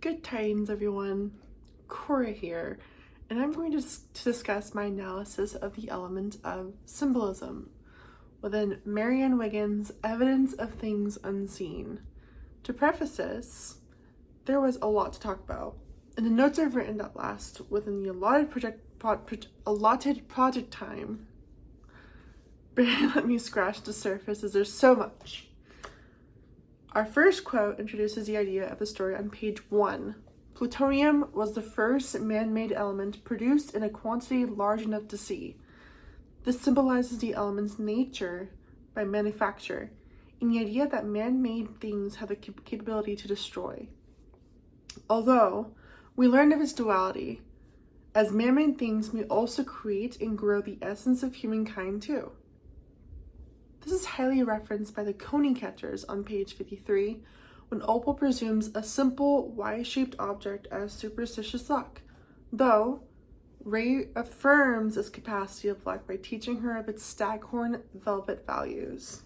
Good tidings, everyone. Cora here, and I'm going to discuss my analysis of the element of symbolism within Marianne Wiggins' Evidence of Things Unseen. To preface this, there was a lot to talk about, and the notes I've written that last within the allotted project time. Let me scratch the surface as there's so much. Our first quote introduces the idea of the story on page 1. Plutonium was the first man-made element produced in a quantity large enough to see. This symbolizes the element's nature by manufacture, and the idea that man-made things have the capability to destroy. Although we learned of its duality, as man-made things may also create and grow the essence of humankind too. This is highly referenced by the Coney catchers on page 53, when Opal presumes a simple Y-shaped object as superstitious luck, though Ray affirms its capacity of luck by teaching her of its staghorn velvet values.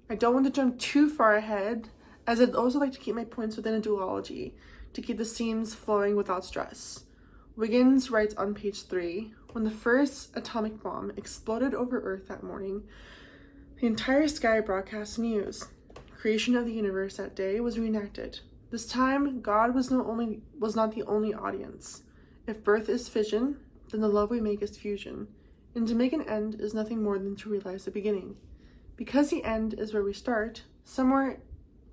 I don't want to jump too far ahead, as I'd also like to keep my points within a duology, to keep the seams flowing without stress. Wiggins writes on page 3, when the first atomic bomb exploded over Earth that morning, the entire sky broadcast news. Creation of the universe that day was reenacted. This time, God was not the only audience. If birth is fission, then the love we make is fusion. And to make an end is nothing more than to realize the beginning. Because the end is where we start, Somewhere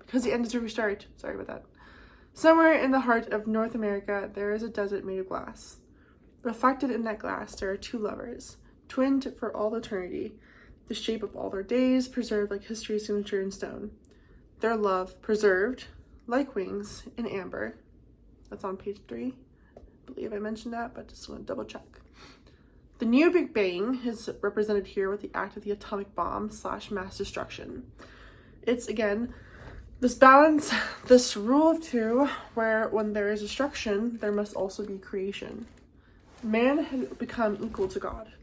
in the heart of North America, there is a desert made of glass. Reflected in that glass, there are two lovers, twinned for all eternity, the shape of all their days, preserved like history's signature in stone. Their love preserved, like wings, in amber. That's on page 3. I believe I mentioned that, but just want to double check. The new Big Bang is represented here with the act of the atomic bomb / mass destruction. It's, again, this balance, this rule of two, where when there is destruction, there must also be creation. Man had become equal to God,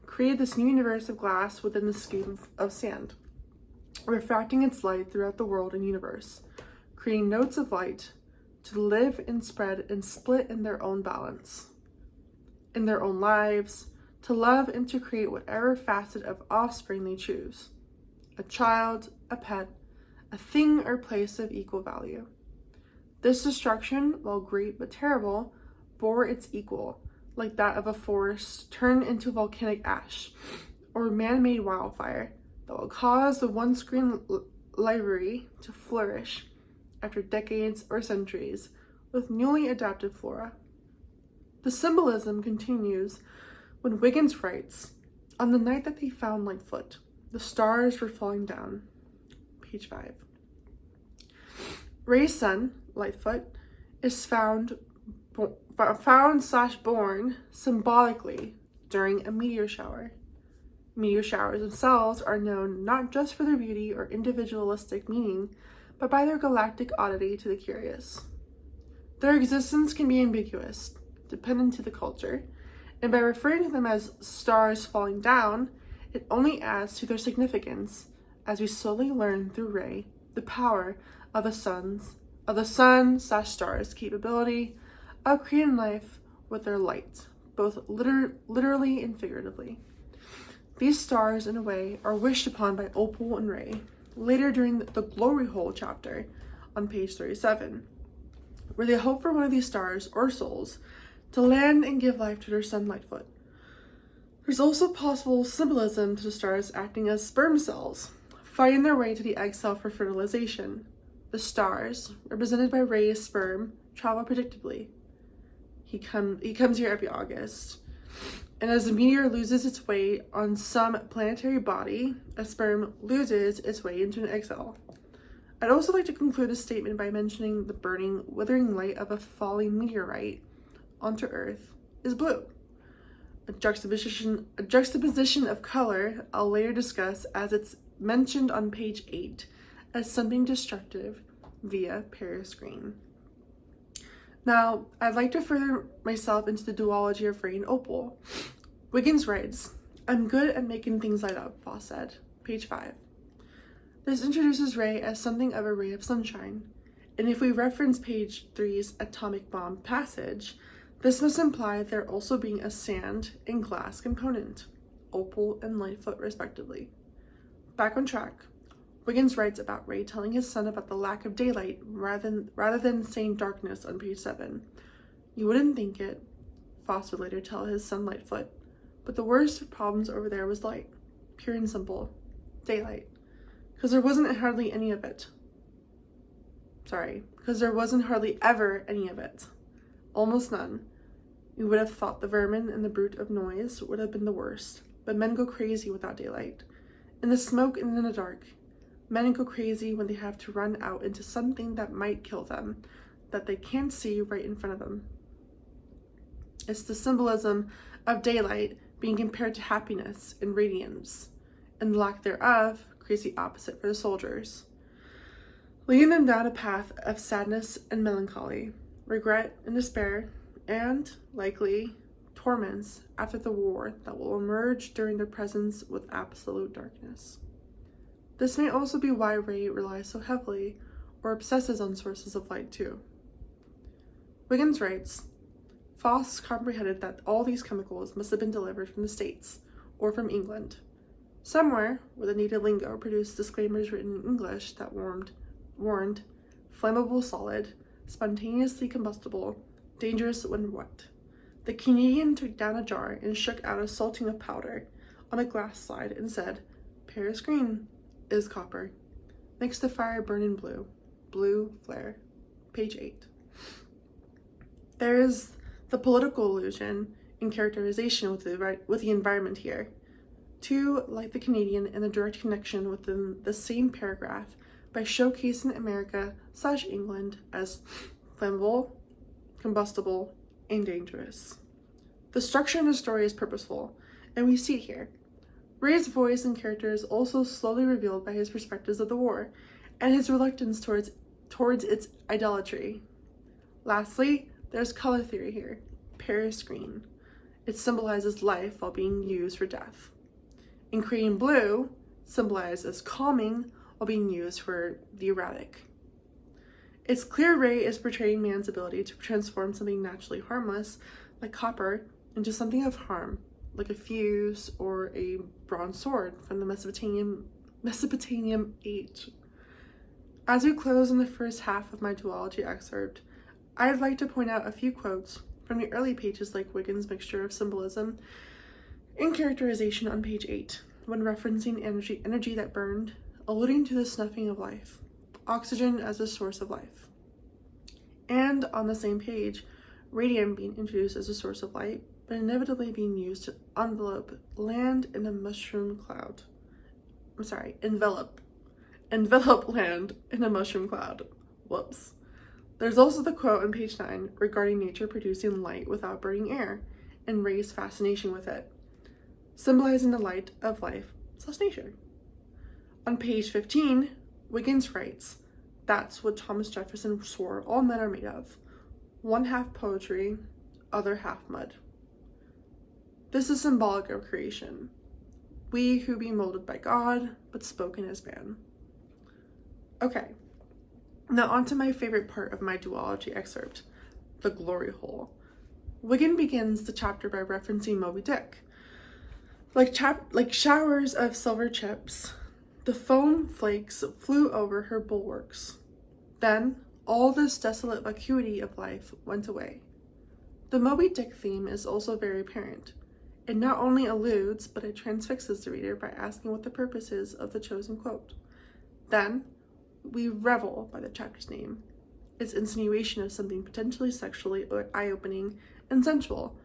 created this new universe of glass within the scape of sand, refracting its light throughout the world and universe, creating nodes of light to live and spread and split in their own balance, in their own lives, to love and to create whatever facet of offspring they choose, a child, a pet, a thing or place of equal value. This destruction, while great but terrible, bore its equal, like that of a forest turned into volcanic ash, or man-made wildfire that will cause the once green library to flourish after decades or centuries with newly adapted flora. The symbolism continues when Wiggins writes, on the night that they found Lightfoot, the stars were falling down. Page 5. Ray's son, Lightfoot, is found /born symbolically during a meteor shower. Meteor showers themselves are known not just for their beauty or individualistic meaning, but by their galactic oddity to the curious. Their existence can be ambiguous, dependent to the culture, and by referring to them as stars falling down, it only adds to their significance as we slowly learn through Ray the power of the sun/stars' capability of creating life with their light, both literally and figuratively. These stars, in a way, are wished upon by Opal and Ray later during the Glory Hole chapter on page 37, where they hope for one of these stars or souls to land and give life to their son Lightfoot. There's also possible symbolism to the stars acting as sperm cells, fighting their way to the egg cell for fertilization. The stars, represented by Ray's sperm, travel predictably. He comes here every August. And as the meteor loses its weight on some planetary body, a sperm loses its way into an egg cell. I'd also like to conclude this statement by mentioning the burning, withering light of a falling meteorite onto Earth is blue. A juxtaposition of color I'll later discuss, as it's mentioned on page 8 as something destructive via Paris green. Now, I'd like to further myself into the duology of Ray and Opal. Wiggins writes, I'm good at making things light up, Voss said. Page 5. This introduces Ray as something of a ray of sunshine, And if we reference page 3's atomic bomb passage, this must imply there also being a sand and glass component, opal and Lightfoot respectively. Back on track, Wiggins writes about Ray telling his son about the lack of daylight rather than saying darkness on page 7. You wouldn't think it, Foss would later tell his son Lightfoot, but the worst of problems over there was light, pure and simple, daylight, because there wasn't hardly any of it. Because there wasn't hardly ever any of it. Almost none. You would have thought the vermin and the brute of noise would have been the worst, but men go crazy without daylight. In the smoke and in the dark, men go crazy when they have to run out into something that might kill them, that they can't see right in front of them. It's the symbolism of daylight being compared to happiness and radiance, and the lack thereof creates the opposite for the soldiers, leading them down a path of sadness and melancholy, regret and despair, and, likely, torments after the war that will emerge during their presence with absolute darkness. This may also be why Ray relies so heavily or obsesses on sources of light too. Wiggins writes, Foss comprehended that all these chemicals must have been delivered from the States or from England, somewhere where the native lingo produced disclaimers written in English that warned flammable solid, spontaneously combustible, dangerous when wet. The Canadian took down a jar and shook out a salting of powder on a glass slide and said, Paris green is copper. Makes the fire burn in blue. Blue flare. Page 8. There is the political allusion and characterization with the environment here. Two, like the Canadian, in a direct connection within the same paragraph by showcasing America/England as flammable, combustible, and dangerous. The structure in the story is purposeful, and we see it here. Ray's voice and character is also slowly revealed by his perspectives of the war, and his reluctance towards its idolatry. Lastly, there's color theory here, Paris green. It symbolizes life while being used for death. In Korean blue, symbolized as calming while being used for the erratic. It's clear Ray is portraying man's ability to transform something naturally harmless, like copper, into something of harm, like a fuse or a bronze sword from the Mesopotamian age. As we close in the first half of my duology excerpt, I'd like to point out a few quotes from the early pages like Wiggins' mixture of symbolism and characterization on page 8, when referencing energy that burned, alluding to the snuffing of life, oxygen as a source of life. And on the same page, radium being introduced as a source of light, but inevitably being used to envelop land in a mushroom cloud. Envelop land in a mushroom cloud. Whoops. There's also the quote on page 9 regarding nature producing light without burning air, and Ray's fascination with it, symbolizing the light of life / nature. On page 15, Wiggins writes, that's what Thomas Jefferson swore all men are made of. One half poetry, other half mud. This is symbolic of creation. We who be molded by God, but spoken as man. Okay, now on to my favorite part of my duology excerpt, the glory hole. Wiggins begins the chapter by referencing Moby Dick. Like showers of silver chips, the foam flakes flew over her bulwarks. Then all this desolate vacuity of life went away. The Moby Dick theme is also very apparent. It not only alludes, but it transfixes the reader by asking what the purpose is of the chosen quote. Then, we revel by the chapter's name, its insinuation of something potentially sexually eye-opening and sensual,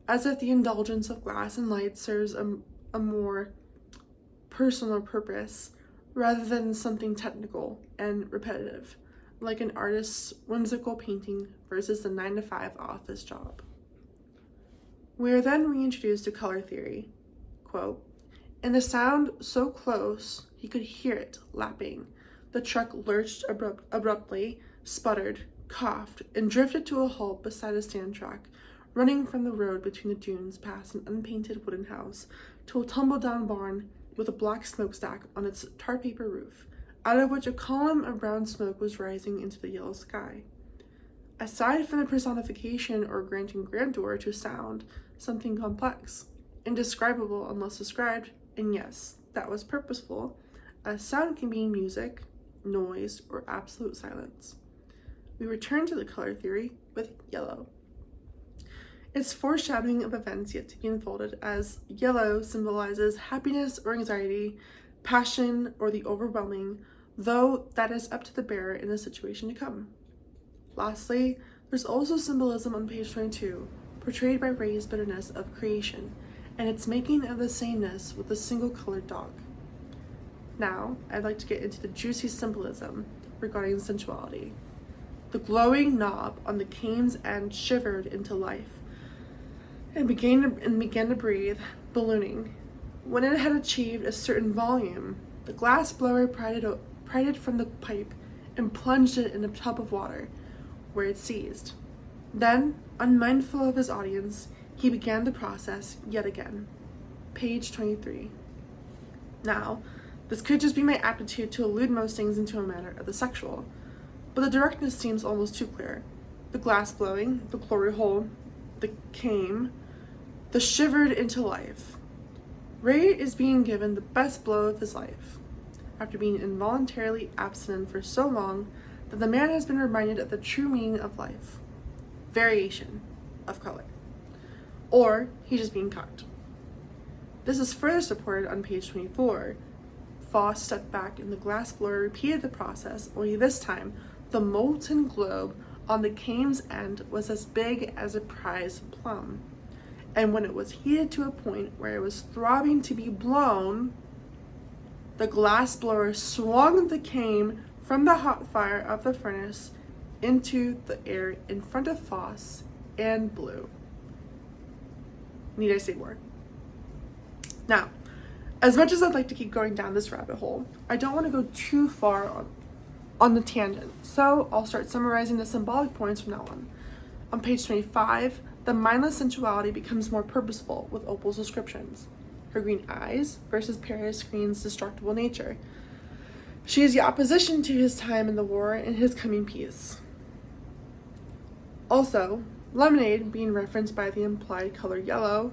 as if the indulgence of glass and light serves a more personal purpose, rather than something technical and repetitive, like an artist's whimsical painting versus the 9-to-5 office job. We are then reintroduced to color theory. Quote, and the sound so close he could hear it lapping. The truck lurched abruptly, sputtered, coughed, and drifted to a halt beside a sand track, running from the road between the dunes past an unpainted wooden house to a tumble-down barn with a black smokestack on its tar paper roof, out of which a column of brown smoke was rising into the yellow sky. Aside from the personification or granting grandeur to sound, something complex, indescribable unless described, and yes, that was purposeful, as sound can be music, noise, or absolute silence. We return to the color theory with yellow. It's foreshadowing of events yet to be unfolded, as yellow symbolizes happiness or anxiety, passion, or the overwhelming, though that is up to the bearer in the situation to come. Lastly, there's also symbolism on page 22, portrayed by Ray's bitterness of creation, and its making of the sameness with a single-colored dog. Now, I'd like to get into the juicy symbolism regarding sensuality. The glowing knob on the cane's end shivered into life and began to breathe, ballooning. When it had achieved a certain volume, the glass blower pried it from the pipe and plunged it in a tub of water, where it seized. Then, unmindful of his audience, he began the process yet again. Page 23. Now, this could just be my aptitude to allude most things into a matter of the sexual, but the directness seems almost too clear. The glass blowing, the glory hole, the came, the shivered into life. Ray is being given the best blow of his life, after being involuntarily abstinent for so long that the man has been reminded of the true meaning of life, variation of color, or he's just being cucked. This is further supported on page 24. Foss stepped back and the glass blower repeated the process, only this time the molten globe on the cane's end was as big as a prize plum, and when it was heated to a point where it was throbbing to be blown, the glass blower swung the cane from the hot fire of the furnace into the air in front of Foss and blew. Need I say more? Now, as much as I'd like to keep going down this rabbit hole, I don't want to go too far on the tangent, so I'll start summarizing the symbolic points from now on. On page 25, the mindless sensuality becomes more purposeful with Opal's descriptions. Her green eyes versus Paris Green's destructible nature. She is the opposition to his time in the war and his coming peace. Also, lemonade, being referenced by the implied color yellow,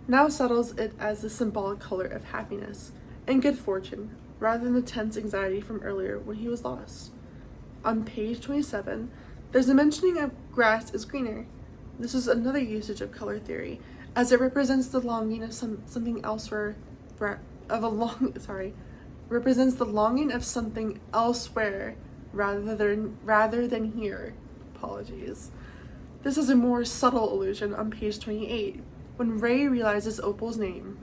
now settles it as the symbolic color of happiness and good fortune, rather than the tense anxiety from earlier when he was lost. On page 27, there's a mentioning of grass is greener. This is another usage of color theory, as it represents the longing of something elsewhere, represents the longing of something elsewhere rather than here. Apologies. This is a more subtle allusion on page 28, when Ray realizes Opal's name,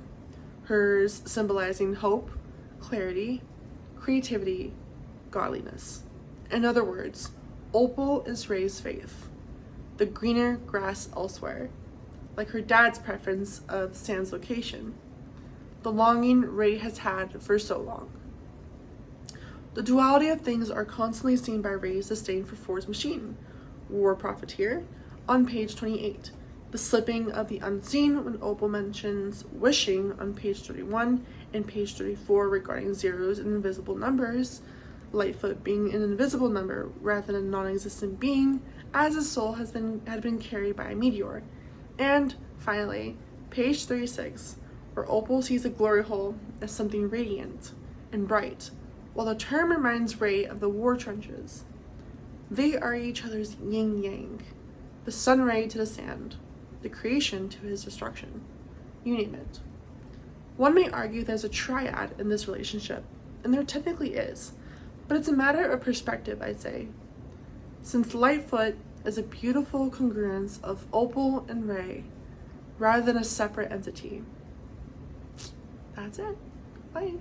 hers symbolizing hope, clarity, creativity, godliness. In other words, Opal is Ray's faith, the greener grass elsewhere, like her dad's preference of Sam's location, the longing Ray has had for so long. The duality of things are constantly seen by Ray's disdain for Ford's machine, war profiteer, on page 28, the slipping of the unseen when Opal mentions wishing on page 31 and page 34 regarding zeros and invisible numbers, Lightfoot being an invisible number rather than a non-existent being, as his soul had been carried by a meteor. And finally, page 36, where Opal sees a glory hole as something radiant and bright, while the term reminds Ray of the war trenches. They are each other's yin-yang, the sun ray to the sand, the creation to his destruction. You name it. One may argue there's a triad in this relationship, and there technically is, but it's a matter of perspective, I'd say. Since Lightfoot is a beautiful congruence of Opal and Ray, rather than a separate entity. That's it. Bye.